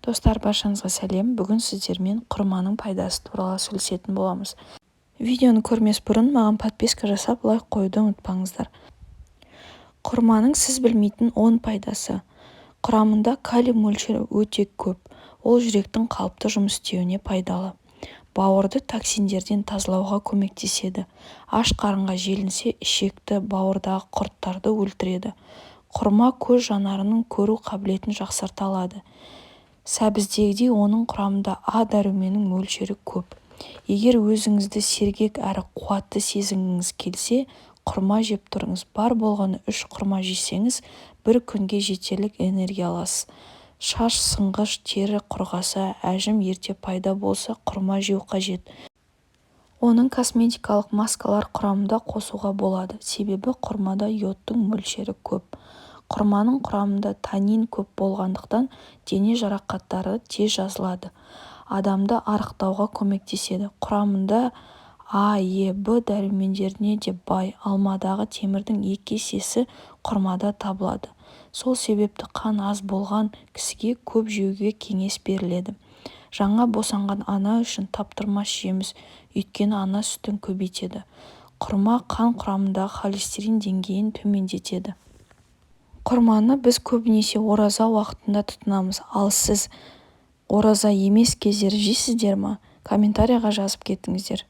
Достар, баршаңызға сәлем. Бүгін сіздермен құрманың пайдасы туралы сөйлесетін боламыз. Видеоны көрмес бұрын маған подписка жасап, лайк қоюды ұмытпаңыздар. Құрманың сіз білмейтін 10 пайдасы. Құрамында калий мөлшері өте көп. Ол жүректің қалыпты жұмыс істеуіне пайдалы. Бауырды токсиндерден тазалауға көмектеседі. Аш қарынға желінсе, ішекті, бауырдағы құрттарды өлтіреді. Құрма көз жанарының көру қабілетін жақсарта алады. Сәбіздегідей оның құрамында А дәруменің мөлшері көп. Егер өзіңізді сергек әрі қуатты сезінгіңіз келсе, құрма жеп тұрыңыз. Бар болғаны 3 құрма жесеңіз, бір күнге жетерлік энергия аласыз. Шаш сынғыш, тері құрғаса, әжім ерте пайда болса, құрма жеу қажет. Оның косметикалық маскалар құрамында қосуға болады, себебі құрмада йодтың мөлшері көп. Құрманың құрамында танин көп болғандықтан дене жарақаттары тез жазылады. Адамды арықтауға көмектеседі. Құрамында А, Е, Б дәрумендеріне де бай. Алмадағы темірдің 2 есесі құрмада табылады. Сол себепті қан аз болған кісіге көп жеуге кеңес беріледі. Жаңа босанған ана үшін таптырмас жеміс, өйткені ана сүтін көбейтеді. Құрма қан құрамындағы холестерин деңгейін төмендетеді. Құрманы біз көбінесе ораза уақытында тұтынамыз, ал сіз ораза емес кездері жейсіздер ме? Комментарийға жазып кетіңіздер.